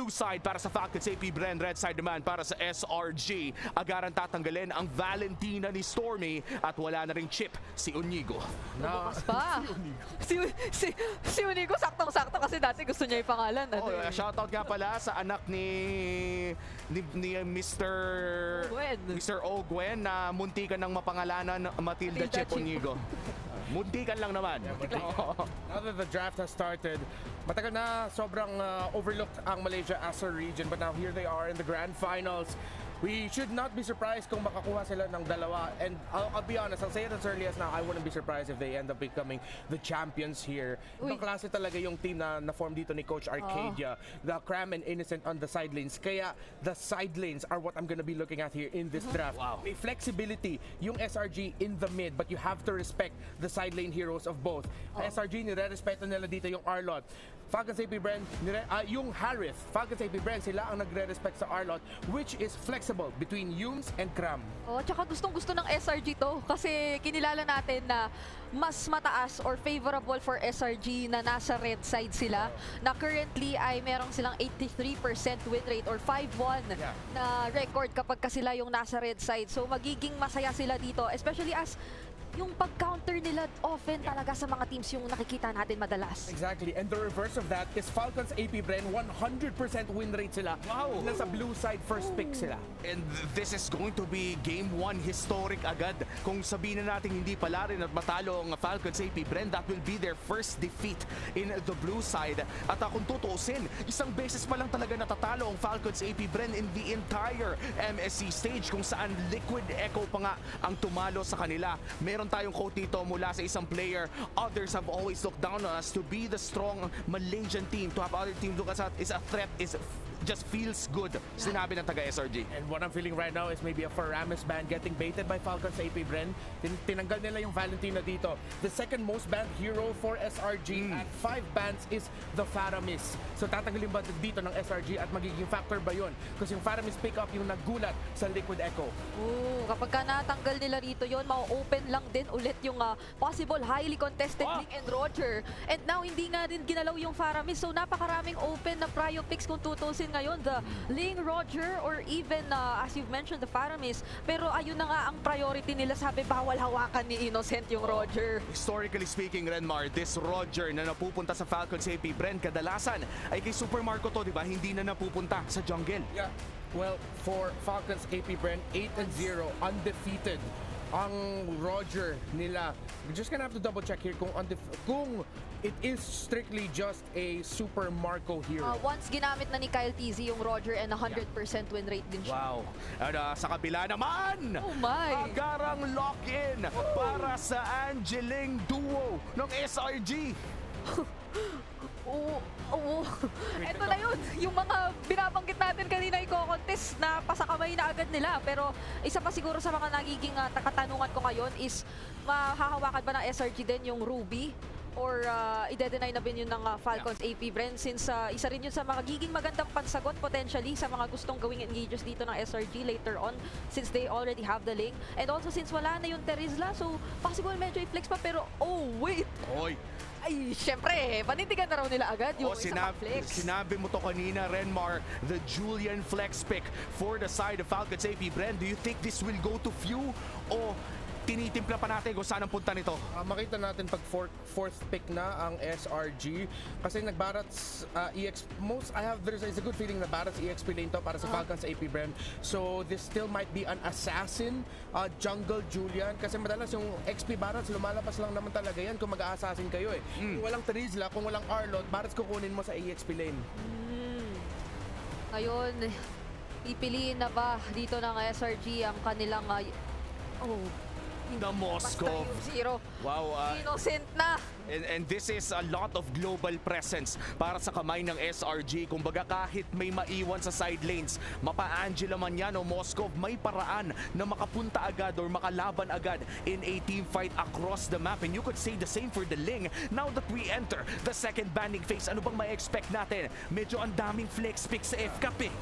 blue side para sa Falcons AP Bren, red side naman para sa SRG. Agaran tatanggalin ang Valentina ni Stormy at wala na ring chip si Unigo. Bukas pa. si Unigo, saktong-sakto kasi dati gusto niya yung pangalan. Oh, shoutout nga pala sa anak ni Mr. Ogwen. Mr. Ogwen na muntikan ng mapangalanan Matilda Chip Chip. Unigo. Muntikan lang naman. Now that the draft has started, matagal na sobrang overlooked ang Malaysia as a region, but now here they are in the grand finals. We should not be surprised kung makakuha sila ng dalawa. And I'll be honest, I'll say it as early as now, I wouldn't be surprised if they end up becoming the champions here. Ibang klase talaga yung team na na-form dito ni Coach Arcadia. The Cram and Innocent on the side lanes. Kaya the side lanes are what I'm gonna be looking at here in this draft. Wow. May flexibility yung SRG in the mid, but you have to respect the side lane heroes of both. SRG, nire-respeto nila dito yung Arlot. Falcons AP Bren, yung Harith, Falcons AP Bren, sila ang nagre-respect sa Arlot, which is flexible between Yumes and Cram. Oh, tsaka gustong-gusto ng SRG to kasi kinilala natin na mas mataas or favorable for SRG na nasa red side sila na currently ay merong silang 83% win rate or 5-1 na record kapag ka sila yung nasa red side. So magiging masaya sila dito, especially as yung pag-counter nila often talaga sa mga teams yung nakikita natin madalas. Exactly, and the reverse of that is Falcons AP Bren, 100% win rate sila. Wow. Nasa blue side, first pick sila. And this is going to be game 1 historic agad. Kung sabihin na natin hindi pala rin at matalo ang Falcons AP Bren, that will be their first defeat in the blue side. At kung tutuusin, isang beses pa lang talaga natatalo ang Falcons AP Bren in the entire MSC stage kung saan Liquid Echo pa nga ang tumalo sa kanila. Meron tayong quote dito mula sa isang player, others have always looked down on us. To be the strong Malaysian team, to have other teams look at us is a threat, just feels good. Sinabi ng taga SRG. And what I'm feeling right now is maybe a Faramis ban getting baited by Falcons AP Bren. Tinanggal nila yung Valentina dito. The second most banned hero for SRG at 5 bans is the Faramis. So tatanggalin ba dito ng SRG at magiging factor ba yun? Kasi yung Faramis pick up yung nagulat sa Liquid Echo. Kapag ka natanggal nila rito yon, ma-open lang din ulit yung possible highly contested Ling and Roger. And now, hindi nga din ginalaw yung Faramis. So, napakaraming open na prio picks kung tutusin ngayon. The Ling, Roger, or even, as you've mentioned, the Faramis. Pero ayun na nga ang priority nila. Sabi, bawal hawakan ni Innocent yung Roger. Historically speaking, Renmar, this Roger na napupunta sa Falcons AP Bren, kadalasan ay kay Super Marco to, di ba? Hindi na napupunta sa jungle. Yeah. Well, for Falcons AP Bren, 8-0, undefeated ang Roger nila. We're just gonna have to double check here kung it is strictly just a Super Marco hero. Once ginamit na ni Kyle TZ yung Roger and 100% win rate din siya. Wow. At sa kabila naman, Oh my! agarang lock-in para sa Angeling duo ng SRG. Oo. Ito na yun. Yung mga binabanggit natin kanina i-contest na pasakamay na agad nila. Pero isa pa siguro sa mga nagiging katanungan ko ngayon is mahahawakan ba ng SRG din yung Ruby? Or i-deny na din yun ng Falcons AP Bren since isa rin yun sa magiging magandang pansagot potentially sa mga gustong gawing engages dito ng SRG later on since they already have the link. And also since wala na yung Terizla, so possible medyo i-flex pa pero oh wait! Oy, Ay, syempre, panindigan na raw nila agad yung isa pang flex. Sinabi mo to kanina, Renmar, the Julian flex pick for the side of Falcons AP Bren. Do you think this will go to few o tinitimpla pa natin kung saan ang punta nito? Makita natin pag fourth pick na ang SRG kasi nagbarats there's a good feeling na Barats EXP lane to para sa Falcons AP Bren. So this still might be an assassin jungle Julian kasi madalas yung XP Barats lumalapas lang naman talaga yan kung mag-a-assassin kayo eh. Kung walang Terizla, kung walang Arlot, Barats kukunin mo sa EXP lane. Ngayon, pipiliin na ba dito ng SRG ang kanilang The Moscow. basta yung zero. Wow. Innocent na. And this is a lot of global presence para sa kamay ng SRG. Kumbaga kahit may maiwan sa side lanes, mapa-Angela man yan o Moscow, may paraan na makapunta agad or makalaban agad in a team fight across the map. And you could say the same for the Ling. Now that we enter the second banding phase, ano bang ma-expect natin? Medyo ang daming flex pick sa FCAP eh.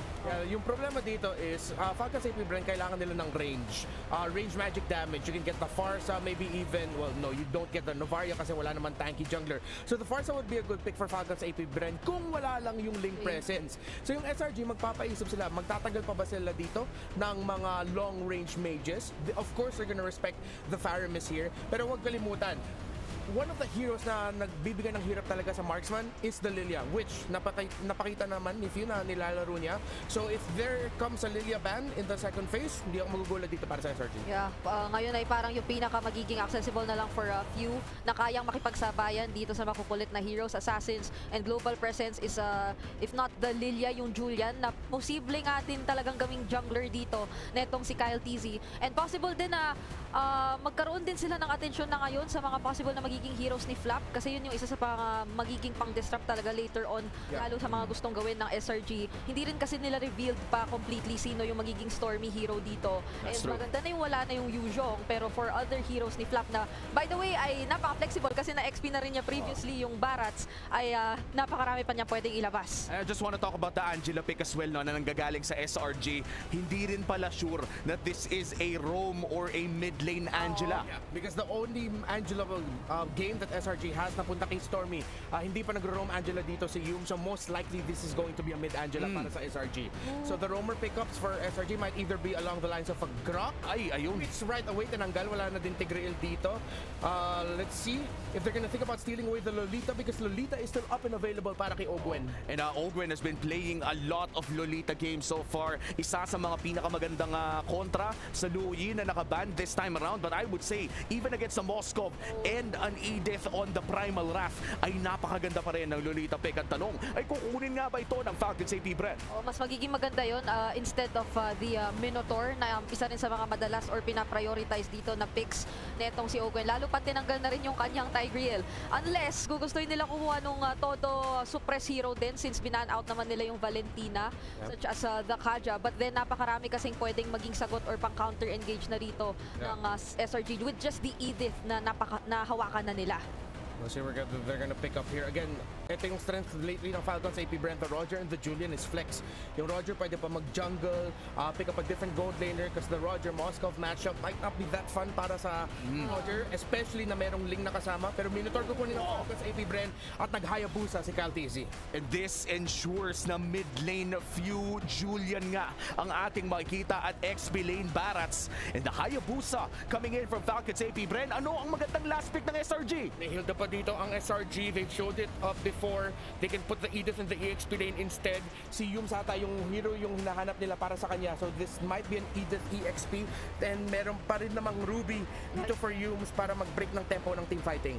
Yung problema dito is Falcons AP Bren kailangan nila ng range. Range magic damage. You can get the Farsa, maybe even, well, no, you don't get the Novaria kasi wala naman tanky jungler. So the Forza would be a good pick for Falcons AP Bren kung wala lang yung link presence. So yung SRG, magpapaisip sila, magtatagal pa ba sila dito ng mga long-range mages? Of course, they're gonna respect the Faramis here, pero huwag kalimutan, one of the heroes na nagbibigay ng hirap talaga sa marksman is the Lilia, which napakita naman ni Few na nilalaro niya. So if there comes a Lilia ban in the second phase, hindi ako magugulat dito para sa SRG. Yeah, ngayon ay parang yung pinaka magiging accessible na lang for a few na kayang makipagsabayan dito sa makukulit na heroes, assassins, and global presence is if not the Lilia, yung Julian na posible nga din talagang gaming jungler dito netong si Kyle TZ. And possible din na magkaroon din sila ng atensyon na ngayon sa mga possible na magiging heroes ni Flap kasi yun yung isa sa magiging pang-disrupt talaga later on, lalo sa mga gustong gawin ng SRG. Hindi rin kasi nila revealed pa completely sino yung magiging Stormy hero dito. And maganda na yung wala na yung Yuzhong, pero for other heroes ni Flap na, by the way, ay napaka-flexible kasi na-XP na rin niya previously yung Barats, ay napakarami pa niya pwedeng ilabas. I just want to talk about the Angela pick as well, no, na nanggagaling sa SRG. Hindi rin pala sure that this is a roam or a mid lane Angela. Yeah, because the only Angela game that SRG has napunta kay Stormy, hindi pa nagro-roam Angela dito si Yum, so most likely this is going to be a mid Angela para sa SRG. So the roamer pickups for SRG might either be along the lines of a Grok, Ayun. which right away tinanggal, wala na din Tigreal dito. Let's see if they're gonna think about stealing away the Lolita because Lolita is still up and available para kay Ogwen. And Ogwen has been playing a lot of Lolita games so far. Isa sa mga pinakamagandang kontra sa Luyi na nakaban this time around. But I would say, even against the Moskov and an Edith on the Primal Wrath, ay napakaganda pa rin ng Lolita pick. Ang tanong, ay kukunin nga ba ito ng Falcons AP Brent? Mas magiging maganda yon instead of the Minotaur na isa rin sa mga madalas or pinaprioritize dito na picks netong si Ogwen. Lalo pa tinanggal na rin yung kanyang Tigreal. Unless gugustuhin nila kumuha nung todo suppress hero din since binan out naman nila yung Valentina such as the Kaja. But then napakarami kasing pwedeng maging sagot or pang counter engage na rito ng SRG with just the Edith na nahawakan na nila. We'll see where they're gonna pick up here. Again, ito yung strength lately ng Falcons AP Brent. The Roger and the Julian is flex. Yung Roger pwede pa mag-jungle, pick up a different gold laner because the Roger Moskov matchup might not be that fun para sa Roger, especially na merong Ling na kasama. Pero Minotaur kukunin ng Falcons AP Brent at nag-Hayabusa si Kyle TZ. And this ensures na mid lane Few Julian nga ang ating makikita at XP lane Barats. And the Hayabusa coming in from Falcons AP Brent. Ano ang magandang last pick ng SRG? Nahilda pa dito ang SRG. They've showed it up before. They can put the Edith in the EXP lane instead. Si Yum Sata yung hero yung hinahanap nila para sa kanya. So this might be an Edith EXP. Then meron pa rin namang Ruby dito for Yums para mag-break ng tempo ng team fighting.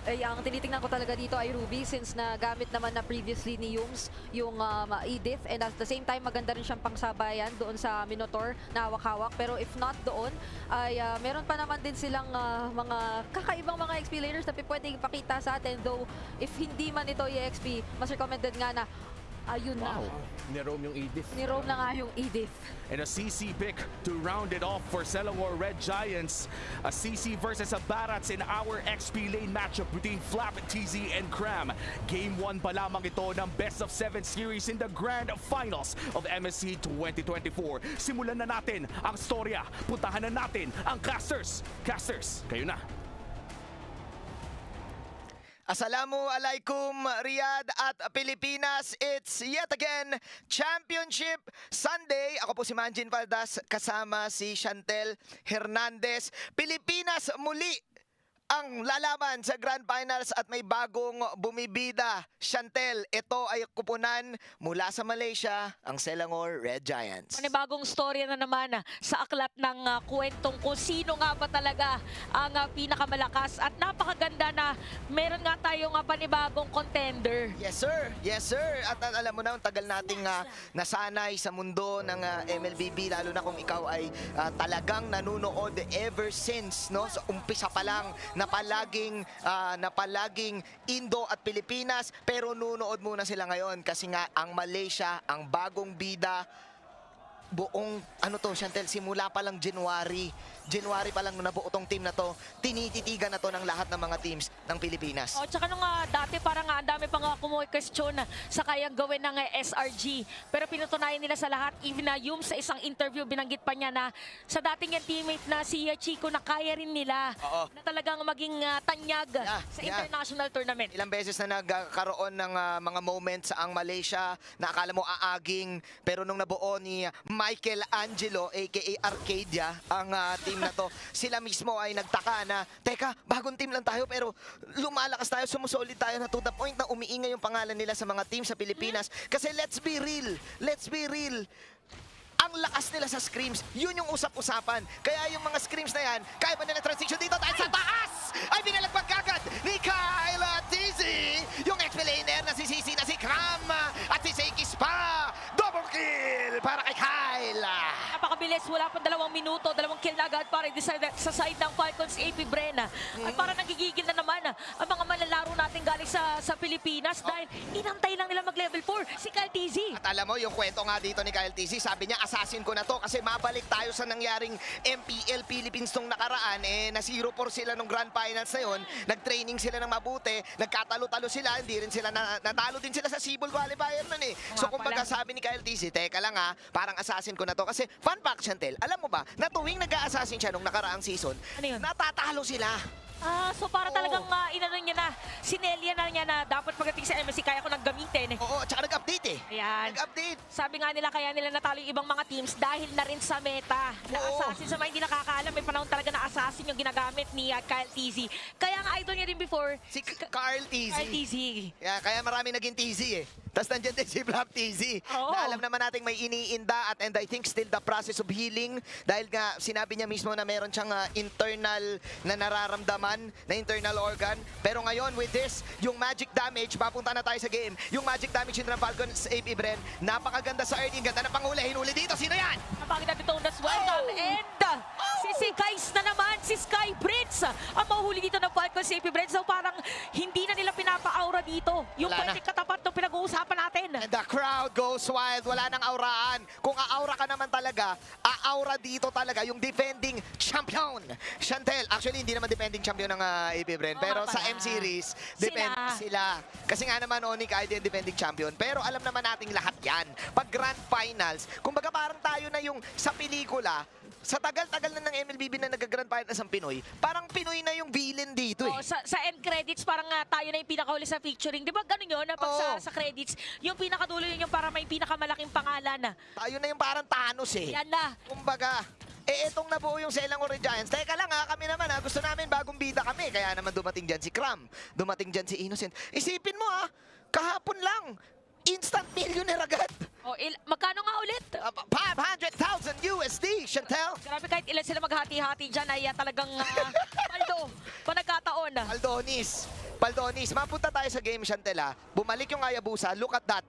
Ang tinitingnan ko talaga dito ay Ruby since nagamit naman na previously ni Yums yung Edith, and at the same time maganda rin siyang pangsabayan doon sa Minotaur na hawak-hawak. Pero if not doon ay meron pa naman din silang mga kakaibang mga XP laners na pwede ipakita sa atin, though if hindi man ito EXP, mas recommended nga na ayun na. Ni-roam yung Edith. Ni-roam na nga yung Edith. And a CC pick to round it off for Selangor Red Giants. A CC versus a Barats in our XP lane matchup between Flap, TZ, and Cram. Game 1 pa lamang ito ng Best of 7 series in the Grand Finals of MSC 2024. Simulan na natin ang storya. Puntahan na natin ang casters. Casters, kayo na. Assalamualaikum Riyadh at Pilipinas. It's yet again Championship Sunday. Ako po si Manjin Valdas kasama si Chantel Hernandez. Pilipinas muli ang lalaban sa Grand Finals at may bagong bumibida. Chantel, ito ay kupunan mula sa Malaysia, ang Selangor Red Giants. Panibagong storya na naman sa aklat ng kwentong kung sino nga ba talaga ang pinakamalakas at napakaganda na meron nga tayong panibagong contender. Yes sir, yes sir. At alam mo na, ang tagal nating nasanay sa mundo ng MLBB, lalo na kung ikaw ay talagang nanunood ever since, no? So, umpisa pa lang na palaging Indo at Pilipinas, pero nunood muna sila ngayon kasi nga ang Malaysia, ang bagong bida, buong, ano to, Chantel, simula pa lang January pa lang nung nabuo tong team na to, tinititigan na to ng lahat ng mga teams ng Pilipinas. O, tsaka nung dati parang ang dami pang question sa kayang gawin ng SRG. Pero pinutunayan nila sa lahat, even na yung sa isang interview, binanggit pa niya na sa dating yung teammate na si Chico na kaya rin nila Oo. na talagang maging tanyag sa international tournament. Ilang beses na nagkaroon ng mga moments ang Malaysia na akala mo aaging, pero nung nabuo ni Michael Angelo aka Arcadia ang team na to, sila mismo ay nagtaka na, teka, bagong team lang tayo pero lumalakas tayo, sumusolid tayo na to the point na umiingay yung pangalan nila sa mga team sa Pilipinas. Kasi let's be real, ang lakas nila sa scrims, yun yung usap-usapan. Kaya yung mga scrims na yan, kaya pa nila transition dito dahil sa taas ay binalagpag kagad ni Kyle Tizzy. Yung ex-laner na si Sisi na si Kram at si Seikis pa. Double kill para kay Kyle. Napakabilis, wala pang 2 minuto, 2 kill na agad para sa side ng Falcons AP Bren. At para nagigigil na naman ang mga malalaro natin galing sa Pilipinas dahil inantay lang nila mag-level 4 si Kyle Tizzy. At alam mo, yung kwento nga dito ni Kyle Tizzy, sabi niya, assassin ko na to kasi mabalik tayo sa nangyaring MPL Philippines nung nakaraan. Na 0-4 sila nung Grand Finals na yun. Nag-training sila ng mabuti, nagkatalo-talo sila, hindi rin sila natalo din sila sa Cebol Qualifier nun So kumbaga sabi ni Kyle Tizzy, teka lang parang assassin ko na to. Kasi fun fact, Chantel, alam mo ba, na tuwing nag-a-assassin siya nung nakaraang season, Ano yun? natatalo sila. So para talagang inano niya na, sinelya na niya na dapat pagdating sa MSC kaya ko nang gamitin. Oo, tsaka nag-update Ayan. Nag-update. Sabi nga nila kaya nila natalo yung ibang mga teams dahil na rin sa meta. Na Oo. assassin, sa mga hindi nakakaalam, may panahon talaga na assassin yung ginagamit ni Kyle Tizzy. Kaya nga idol niya din before, Si Carl Tizzy. Kyle Tizzy. Kaya marami naging Tizzy Tapos nandiyan din si Flap Tizzy. Oo. Na alam naman natin may iniinda and I think still the process of healing dahil nga sinabi niya mismo na meron siyang internal na nararamdaman na internal organ. Pero ngayon with this, yung magic damage, papunta na tayo sa game. Yung magic damage ng Falcons AP Bren, napakaganda sa early. Ganda na panghuli. Hinuli dito. Sino yan? Napakita dito as well. And si Kais na naman, si Sky Prince ang mahuli dito ng Falcons AP Bren. So parang hindi na nila pinapa-aura dito. Yung Wala na. pwede katapat ng pinag-uusapan natin. And the crowd goes wild. Wala nang auraan. Kung aaura ka naman talaga, aaura dito talaga yung defending champion. Chantel, actually hindi naman defending champion ng AP Bren. Oo Pero nga sa pala. M-Series, depend sila. Kasi nga naman, Onyx ay din defending champion. Pero alam naman nating lahat yan. Pag Grand Finals, kumbaga parang tayo na yung sa pelikula, sa tagal-tagal na ng MLBB na nag-Grand Finals ang Pinoy, parang Pinoy na yung villain dito Oh, sa end credits, parang tayo na yung pinakahuli sa featuring. Di ba ganun yun? Na pag Oo. sa credits, yung pinakadulo yun yung para may pinakamalaking pangalan. Tayo na yung parang Thanos Yan na. Kumbaga, etong nabuo yung Selangor Giants. Teka lang kami naman gusto namin bagong bida kami. Kaya naman dumating dyan si Kram, dumating dyan si Innocent. Isipin mo kahapon lang, instant millionaire agad. Oh, magkano nga ulit? 500,000 USD, Chantel. Grabe, kahit ilan sila maghati-hati dyan ay talagang paldo. Panagkataon. Paldonis, mapunta tayo sa game, Chantel Bumalik yung Hayabusa, look at that.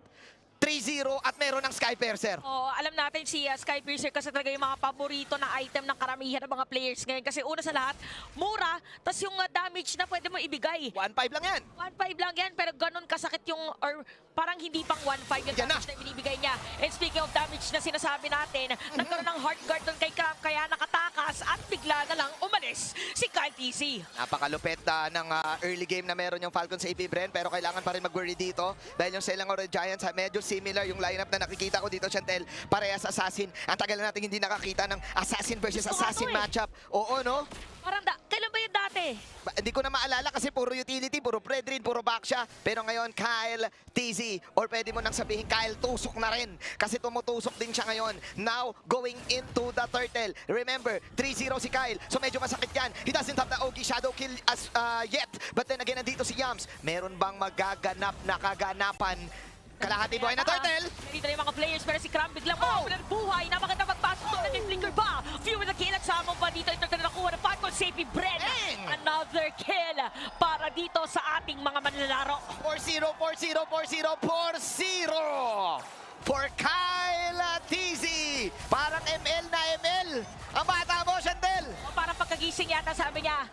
3-0 at meron ng Skypercer. Oh, alam natin si Sky Piercer kasi talaga yung mga paborito na item ng karamihan ng mga players ngayon. Kasi una sa lahat, mura, tas yung damage na pwede mo ibigay. 1-5 lang yan. 1.5 lang yan, pero ganun kasakit yung, or parang hindi pang 1.5 yung Yan damage na binibigay niya. And speaking of damage na sinasabi natin, nagkaroon ng heart guard doon kay Kram, kaya nakatakas at bigla na lang umalis si Kyle Tizzy. Napakalupit ng early game na meron yung Falcons AP Bren, pero kailangan pa rin mag-worry dito dahil yung Selangor Giants medyo similar yung lineup na nakikita ko dito, Chantel. Parehas assassin. Ang tagal na natin hindi nakakita ng assassin versus Gusto nga assassin to matchup. Oo, no? Parang kailan ba yun dati? Hindi ko na maalala kasi puro utility, puro Predrin, puro Baksha. Pero ngayon, Kyle Tizzy, or pwede mo nang sabihin, Kyle Tusok na rin. Kasi tumutusok din siya ngayon. Now, going into the turtle. Remember, 3-0 si Kyle. So medyo masakit yan. He doesn't have the Ogi Shadow Kill yet. But then again, nandito si Yams. Meron bang magaganap na kaganapan? Kalahati buhay na turtle. Dito na yung mga players, pero si Kram biglang mawawala ng buhay. Napakita magpasok doon, nag-flicker ba? Few with the kill at samong pa dito. Ito na nakuha ng Falcon Safety Bren. Dang! Another kill para dito sa ating mga manlalaro. 4-0 for Kyle Tizzy. Parang ML na ML. Ang bata mo, Chantel. O parang pagkagising yata sabi niya,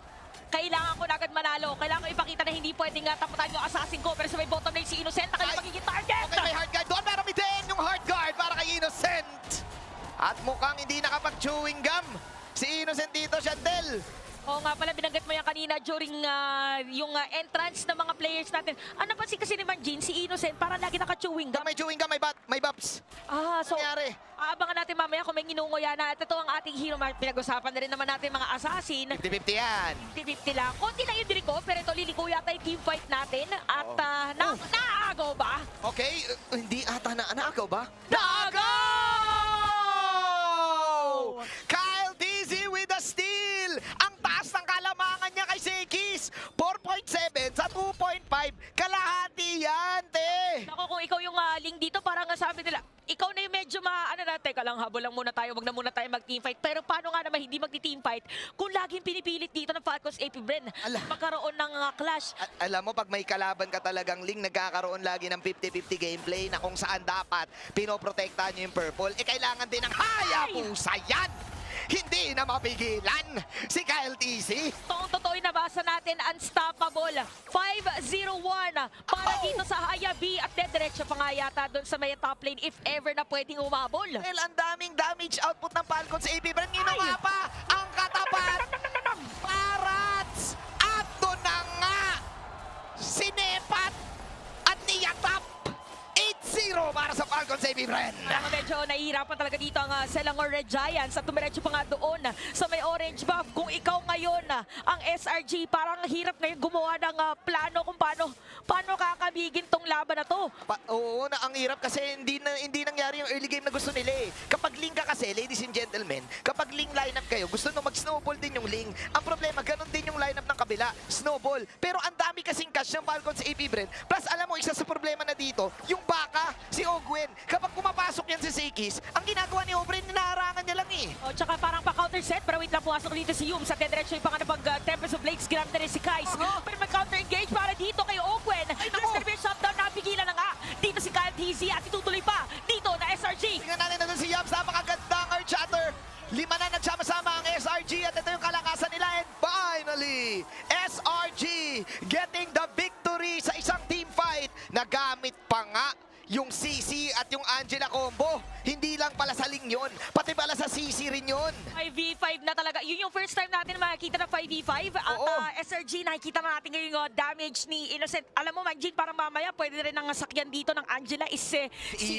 kailangan ko na agad manalo. Kailangan ko ipakita na hindi pwedeng taputan yung assassin ko. Pero sa may bottom lane si Innocent na kayo magiging target. Okay, may hard guard doon. Pero bitin yung hard guard para kay Innocent. At mukhang hindi nakapag-chewing gum si Innocent dito, Chantel. Oo nga pala, binanggit mo yan kanina during yung entrance ng mga players natin. Ano pa kasi ni Manjin, si Innocent, parang lagi naka-chewing gum. May chewing gum, may baps. So, Nangyari. aabangan natin mamaya kung may nginunguya na. At ito ang ating hero, pinag-usapan na rin naman natin mga assassin. 50-50 yan. 50-50 lang. Konti lang yung diriko, pero ito liliko yata yung team fight natin. At naagaw ba? Okay, hindi ata naagaw ba? Naagaw! Kyle Dizzy with a steal! Ang taas ng kalamangan niya kay Sekis! 4.7 sa 2.5. Kalahati yan, te! Ako, kung ikaw yung link dito, parang sabi nila, ikaw na yung medyo teka lang, habol lang muna tayo, wag na muna tayo mag-teamfight. Pero paano nga naman hindi magti-teamfight kung laging pinipilit dito ng Falcons AP Bren magkaroon ng clash? Alam mo, pag may kalaban ka talagang Ling, nagkakaroon lagi ng 50-50 gameplay na kung saan dapat pinoprotektahan nyo yung purple, kailangan din ng Hayabusa yan! Hindi na mapigilan si Kyle TC. Totoo nabasa natin, unstoppable. 5-0-1 para dito sa Hayabi at diretso pa nga yata doon sa may top lane if ever na pwedeng umabol. Well, ang daming damage output ng Falcons sa AP. Pero ginawa pa ang katapat. Parats! At doon na nga sinepat at niyatap. 8-0 para sa Falcons AP, Bren. Parang medyo nahihirapan talaga dito ang Selangor Red Giants at tumiretso pa nga doon sa may orange buff. Kung ikaw ngayon ang SRG, parang hirap ngayon gumawa ng plano kung paano kakabigin tong laban na to. Oo, ang hirap kasi hindi nangyari yung early game na gusto nila eh. Kapag Ling ka kasi, ladies and gentlemen, kapag Ling lineup kayo, gusto nyo mag-snowball din yung Ling. Ang problema, ganun din yung lineup ng kabila, snowball. Pero ang dami kasing cash ng Falcons AP, Bren. Plus, alam mo, isa sa problema na dito, yung baka, si Ogwen. Kapag pumapasok yan si Sekis, ang ginagawa ni Ogwen, ninaharangan niya lang eh. O, tsaka parang pa-counter set, pero wait lang, pumasok dito si Yum. Sa diretso yung pang Tempest of Blades, gram na rin si Kais. Pero mag-counter engage para dito kay Ogwen. First service shutdown, napigilan na nga. Dito si Kyle TZ at itutuloy pa. Dito na SRG. Tingnan natin na doon si Yams, napakagandang earth shatter. 5 na nagsama-sama ang SRG at ito yung kalakasan nila. And finally, SRG getting the victory sa isang team fight. Nagamit pa nga yung CC at yung Angela combo. Hindi lang pala sa Ling yun, pati pala sa CC rin yun. 5v5 na talaga. Yun yung first time natin makikita na 5v5. At Oo. SRG, nakikita na natin ngayon yung damage ni Innocent. Alam mo, Manjin, parang mamaya pwede rin ang sakyan dito ng Angela is si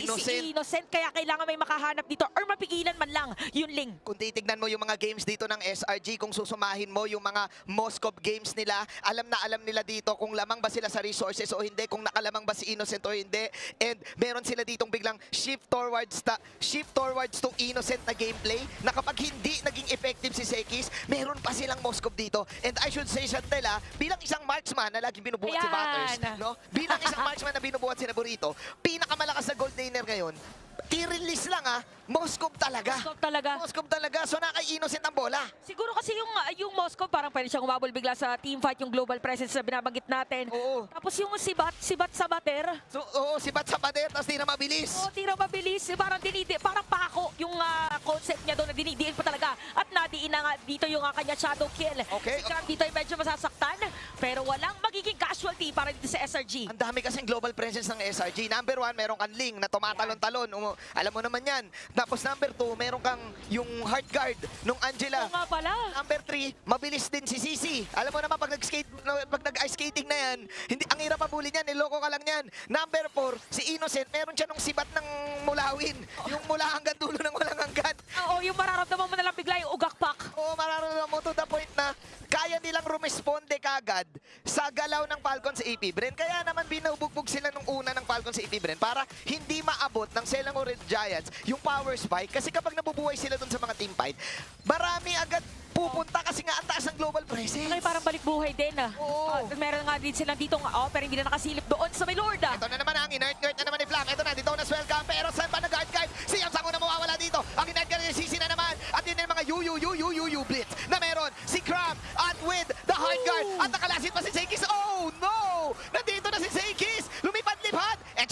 Innocent. Kaya kailangan may makahanap dito or mapigilan man lang yung Ling. Kung titignan mo yung mga games dito ng SRG, kung susumahin mo yung mga Moscow games nila, alam nila dito kung lamang ba sila sa resources o hindi, kung nakalamang ba si Innocent o hindi. And meron sila ditong biglang shift towards to Innocent na gameplay na kapag hindi naging effective si Sekis, meron pa silang Moscow dito. And I should say, Chantel, bilang isang marksman na laging binubuhat si Ayan. Batters, no? Bilang isang marksman na binubuhat si Naborito, pinakamalakas na gold laner ngayon, i-release lang Moscow talaga. Moscow talaga. So naka-Innocent ang bola. Siguro kasi yung Moscow parang pwede siyang umabol bigla sa teamfight, yung global presence na binabanggit natin. Oo. Tapos yung sibat sa bater. So, si Bat sa pader, tapos di na mabilis. Tira mabilis. Parang pako yung concept niya doon na dinidiin pa talaga. At nadiin na nga dito yung kanya shadow kill. Okay. Si Cram dito ay medyo masasaktan. Pero walang magiging casualty para dito sa SRG. Ang dami kasing global presence ng SRG. Number 1, meron kang Ling na tumatalon-talon. Alam mo naman yan. Tapos number 2, meron kang yung heart guard nung Angela. Oo nga pala. Number 3, mabilis din si Sisi. Alam mo naman, pag nag-ice skating na yan, hindi, ang hirap mabuli niyan, niloko ka lang yan. Number 4, si Innocent, meron siya nung sibat ng mulawin. Yung mula hanggang dulo ng walang hanggan. Oo, yung mararamdaman mo na lang bigla yung ugakpak. Oo, mararamdaman mo to the point na kaya nilang rumisponde kagad sa galaw ng Falcons AP Bren. Kaya naman binubugbog sila nung una ng Falcons AP Bren para hindi maabot ng Selangor Red Giants yung power spike. Kasi kapag nabubuhay sila dun sa mga team fight, marami agad pupunta kasi nga ang taas ng global presence. Ay, parang balik buhay din. Oo. Meron nga din silang ditong pero hindi na nakasilip doon sa may Lord. Ito na naman ang inert na naman ni Flam. Ito na, dito na welcome. Pero saan pa nag-guard guard? Si Yams ang una mawawala dito. Ang inert guard ni Sisi na naman. At yun yung mga yu blitz na meron. Si Cram at with the hard guard. At nakalasit pa si Sekis. Oh no! Nandito na si Sekis. Lumipad-lipad. And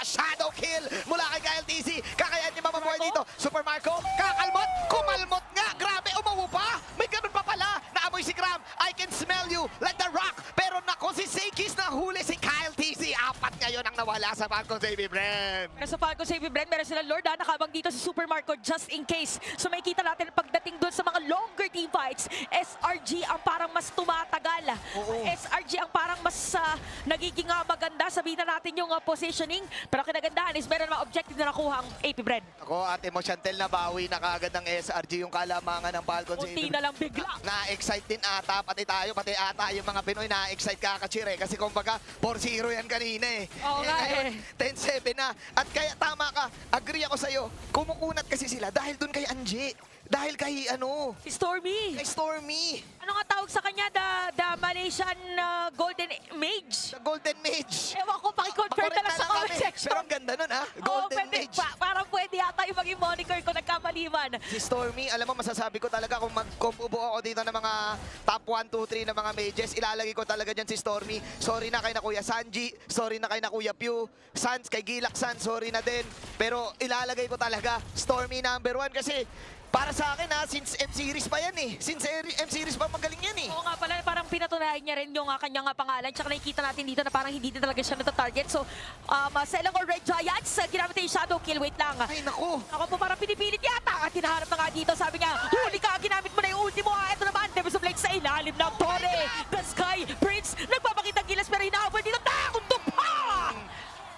shadow kill mula kay Kyle TC. Kakayahan niya mamabuhay dito. Super Marco, kakalmot. Kumalmot nga. Grabe, umuwi pa. May ganun pa pala. Naamoy si Cram. I can smell you like the rock. Pero nako si Sekis na huli si Kyle TC. 4 ngayon ang nawala sa Falcons AB Brand. Pero sa Falcons Heavy Brand, meron silang Lord nakabang dito si Super Marco just in case. So may kita natin pagdating doon sa mga longer team fights, SRG ang parang mas tumatagal. Oo. SRG ang parang mas nagiging maganda. Sabihin na natin yung positioning. Pero kinagandahan is meron mga objective na nakuha ang AP Brand. Ako, Ate Mo Chantel, nabawi na kaagad ng SRG yung kalamangan ng Falcons Unti AB. na lang bigla. Na-excite din ata, pati tayo, pati ata yung mga Pinoy na-excite kakachire. Kasi kumbaga, 4-0 yan kanina eh. Oo nga Ngayon, eh. 10-7 na. At kaya tama ka, agree ako sa'yo. Kumukunat kasi sila dahil dun kay Angie. Dahil kay Si Stormy. kay Stormy. Ano nga tawag sa kanya? The Malaysian Golden Mage. The Golden Mage. Ewan ko, pakiconfirm na lang sa comment kami. section. Pero ang ganda nun ha, Oo, Golden pwede. Mage. Parang pwede yata yung maging moniker ko nagkamaliman. Si Stormy, alam mo, masasabi ko talaga kung mag-combo ako dito ng mga top 1, 2, 3 na mga mages, ilalagay ko talaga dyan si Stormy. Sorry na kay na Kuya Sanji, sorry na kay na Kuya Pew, Sans, kay Gilak Sans, sorry na din. Pero ilalagay ko talaga Stormy number 1 kasi para sa akin ha, since M-Series pa yan eh. Since M-Series pa magaling yan eh. Oo nga pala, parang pinatunayan niya rin yung kanyang pangalan. Tsaka nakikita natin dito na parang hindi din talaga siya nata-target. So, Selangor Red Giants, ginamit yung shadow kill. Wait lang. Ay naku. Ako po parang pinipilit yata. At hinaharap na nga dito. Sabi niya, huli ka, ginamit mo na yung ultimo. Ito naman, Devils of Lake sa ilalim ng Torre. The Sky Prince, nagpapakita gilas pero hinahabol dito. Takundok pa!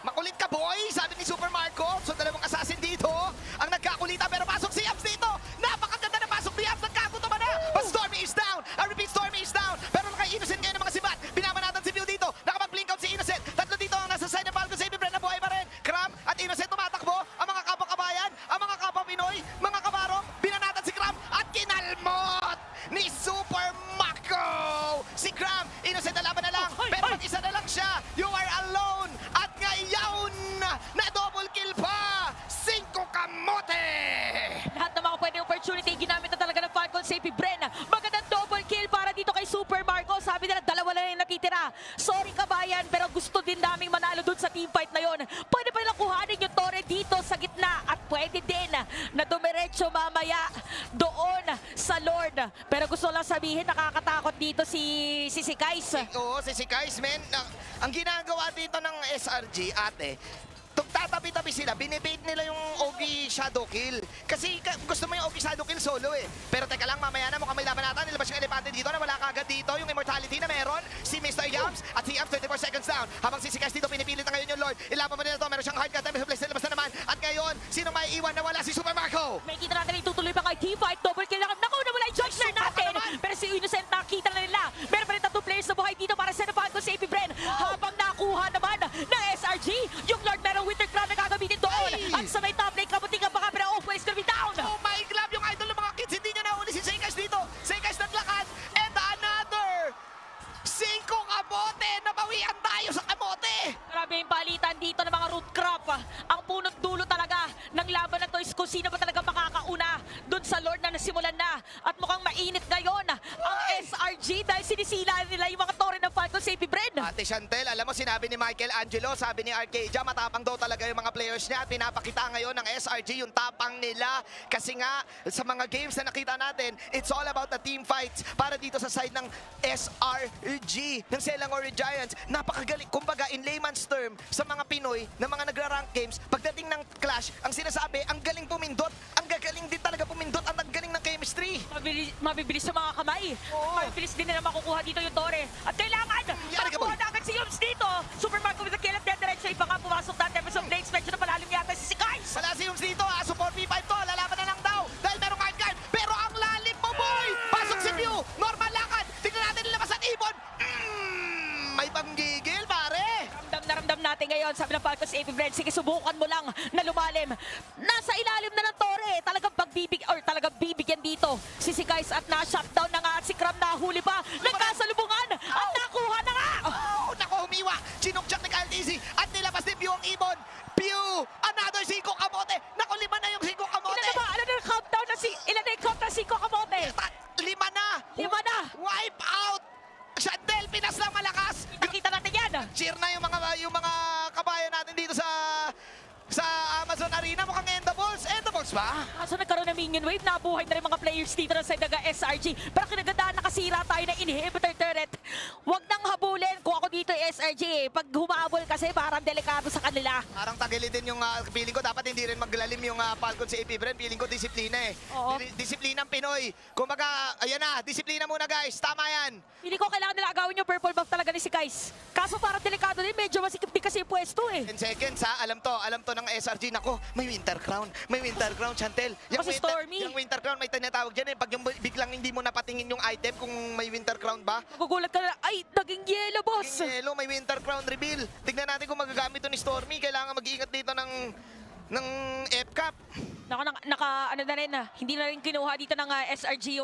Makulit ka boy, sabi ni Super Marco. So dalawang assassin dito ang nagkakulitan pero pasok si Abs dito. Napakaganda na pasok ni Abs, nagkagutuman na. But Stormy is down. I repeat, Stormy is down. Pero kay Innocent ngayon ng mga sibat. Binamanatan si Pew dito. Nakapag-blink out si Innocent. Tatlo dito ang nasa side ng Falcons. Save Brand na buhay pa rin. Kram at Innocent tumatakbo. Ang mga kapwa-kabayan, ang mga kapwa-Pinoy, mga kabarong. Binanatan si Kram at kinalmot ni Super Marco. Si Kram, Innocent na laban na lang. Pero mag-isa na lang siya. You are alone. At ngayon, na double kill pa. 5 kamote. Lahat ng mga pwedeng opportunity, ginamit na talaga ng Falcons AP Bren. Magandang double kill para dito kay Super Marco. Sabi nila, dalawa na yung natitira. Sorry kabayan, pero gusto din naming manalo dun sa team fight na yon. Pwede pa nilang kuhanin yung Torre dito sa gitna. At pwede din na dumiretso mamaya doon sa Lord. Pero gusto lang sabihin, nakakatakot dito si Kais. Oo, si Kais, men. Ang ginagawa dito ng SRG, ate, tatabi-tabi sila, binibait nila yung Ogi Shadow Kill. Kasi gusto mo yung Ogi Shadow Kill solo eh. Pero teka lang, mamaya na mukhang may laban natin. Nilabas yung elepante dito na wala kagad dito. Yung immortality na meron, si Mr. Yams at si Yams 24 seconds down. Habang si Kais dito, pinipilit na ngayon yung Lord. Ilaban mo nila to, meron siyang hard cut, time place, nilabas na naman. At ngayon, sino may iwan na wala? Si Super Marco. May kita natin itutuloy pa kay team fight. Double kill lang. Naku, nawala yung Joyster natin. Pero si Innocent nakita na nila. Meron pa rin 3 players na buhay dito para sa Falcons sa AP Bren. Habang nakuha naman ng SRG, yung Lord meron Winter Crown na gagamitin doon. Ay! At sa may top lane, kabuti ka baka pero always gonna be down. Oh my glove, yung idol ng mga kids, hindi niya nahuli si Seikais dito. Seikais naglakad, and another 5 kamote! Nabawian tayo sa kamote! Grabe yung palitan dito ng mga root crop. Ang punot dulo talaga ng laban na to is kung sino ba talaga makakauna dun sa Lord na nasimulan na. At mukhang mainit ngayon ang SRG dahil sinisila nila yung mga torre ng Falcons AP Bren. Ate Chantel, alam mo, sinabi ni Michael Angelo, sabi ni Arcadia, matapang daw talaga yung mga players niya at pinapakita ngayon ng SRG yung tapang nila. Kasi nga, sa mga games na nakita natin, it's all about the team fights para dito sa side ng SRG, ng Selangor Giants. Napakagaling. Kumbaga, in layman's term, sa mga Pinoy, na mga nagra-rank games, pagdating ng clash, ang sinasabi, ang galing pumindot, ang gagaling din talaga pumindot, ang galing ng chemistry. Mabibilis sa mga kamay. Mabibilis din nila makukuha dito yung torre. At kailangan, Yari ka, boy. makuha na agad si Yums dito. Super Marco with the kill at dead direction. Iba nga pumasok na Devils of Blades. Medyo na palalim yata si Kais. Wala si Yums dito, support P5 to, lalaban na lang daw, dahil merong hard guard, pero ang lalim mo boy! Pasok si Pew, normal lakad, tingnan natin nilabas ang ibon, may panggigil pare! Ramdam natin ngayon, sabi ng Falcons AP Bren, sige subukan mo lang na lumalim. Nasa ilalim na ng torre, talagang bibigyan dito si Kais at na-shutdown na nga at si Kram nahuli pa, nagkasalubungan at nakuha na nga! Oh, naku, humiwa, chinukchak ni Kyle Dizzy, at nilabas ni Pew ang ibon, Pew, another 5 kamote, naku, 5 na yung 5 kamote! Ilan na ba? Ilan na yung countdown na ilan na yung count na 5 kamote? 5 na! 5 na! Wipe out! Chantel, Pinas lang malakas! Nakita natin yan! Cheer na yung mga kabayan natin dito sa Amazon Arena. Mukhang Endables ba? Kaso nagkaroon ng minion wave, nabuhay na rin mga players dito ng side ng SRG. Pero kinagandaan nakasira tayo ng inhibitor turret. Huwag nang habulin. Kung ako dito SRG. Pag humabol kasi parang delikado sa kanila. Parang tagilidin yung feeling ko. Dapat hindi rin maglalim yung Falcon sa AP Bren. Feeling ko disiplina eh. Oo. Disiplina ang Pinoy. Kumbaga, ayan na, disiplina muna guys. Tama yan. Pili ko kailangan nila agawin yung purple buff talaga ni si Kais. Kaso parang delikado din, medyo masikip din kasi yung pwesto eh. 10 seconds ha. Alam to ng SRG. Nako, may Winter Crown. May Winter Crown, Chantel. Kasi Stormy. Yung Winter Crown may tinatawag dyan eh. Pag yung biglang hindi mo napatingin yung item kung may Winter Crown ba. Magugulat ka na, ay, naging yellow boss. King Yellow, may Winter Crown reveal. Tignan natin kung magagamit to ni Stormy. Kailangan mag-iingat dito ng F-Cup. Ano na rin, hindi na rin kinuha dito ng SRG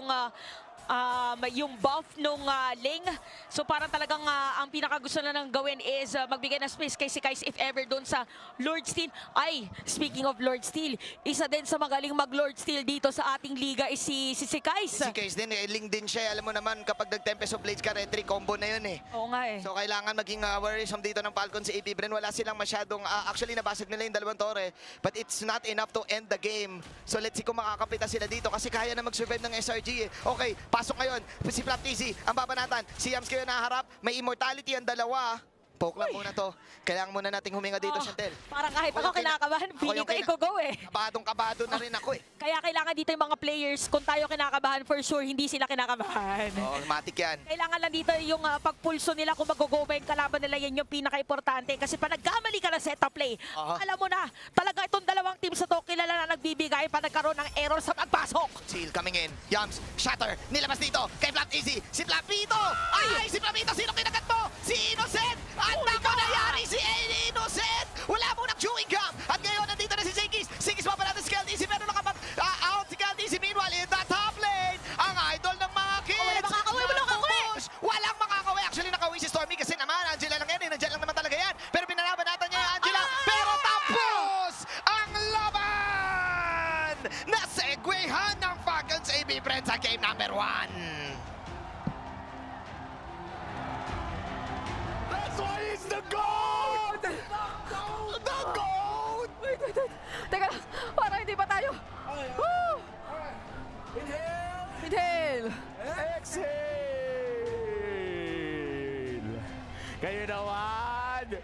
yung buff nung Ling. So parang talagang ang pinakagusto na nang gawin is magbigay ng space kay si Kais if ever doon sa Lord Steel. Ay, speaking of Lord Steel, isa din sa magaling mag-Lord Steel dito sa ating liga is si Kais. Si Case din, link din siya. Alam mo naman, kapag nag-Tempest of Blades ka, retry combo na yun eh. Oo nga eh. So kailangan maging worrisome dito ng Falcon sa AP Bren. Wala silang masyadong, actually nabasag nila yung dalawang tore, but it's not enough to end the game. So let's see kung makakapita sila dito kasi kaya na mag-survive ng SRG eh. Okay, pasok ngayon. Si Flap TZ, ang babanatan. Si Yams kayo naharap. May immortality ang dalawa. Poke lang muna to. Kailangan muna nating huminga dito, Chantel. Parang kahit ako kinakabahan, feeling ko i-go eh. Kabadong-kabado na rin ako eh. Kaya kailangan dito yung mga players, kung tayo kinakabahan, for sure, hindi sila kinakabahan. Oo, matik yan. Kailangan lang dito yung pagpulso nila kung mag-go ba yung kalaban nila, yan yung pinaka-importante. Kasi pag nagkamali ka ng setup play, alam mo na, talaga itong dalawang teams na to, kilala na nagbibigay pa nagkaroon ng error sa pagpasok. Seal coming in. Yams, shatter. Nilabas dito kay Flap Easy. Si Flapito! Ay! Si Flapito! Sino kinagat mo? Si Innocent! At nako nangyari si Innocent! Wala munang chewing gum! At ngayon, nandito na si Sigis. Sigis pa natin si Keltis. Pero nakapag-out si Keltis. Meanwhile, in the top lane, ang idol ng mga kids. Wala makakauwi, wala makakauwi! Walang makakauwi. Actually, nakauwi si Stormy kasi naman, Angela lang yan. Nandiyan lang naman talaga yan. Pero pinalaban natin niya yung Angela. Pero tapos ang laban! Nasegwehan ng Falcons AB Bren sa game number 1. That's why he's the GOAT! The GOAT! Wait. Teka lang, parang hindi pa tayo. Woo! Inhale. Exhale! Kayo naman!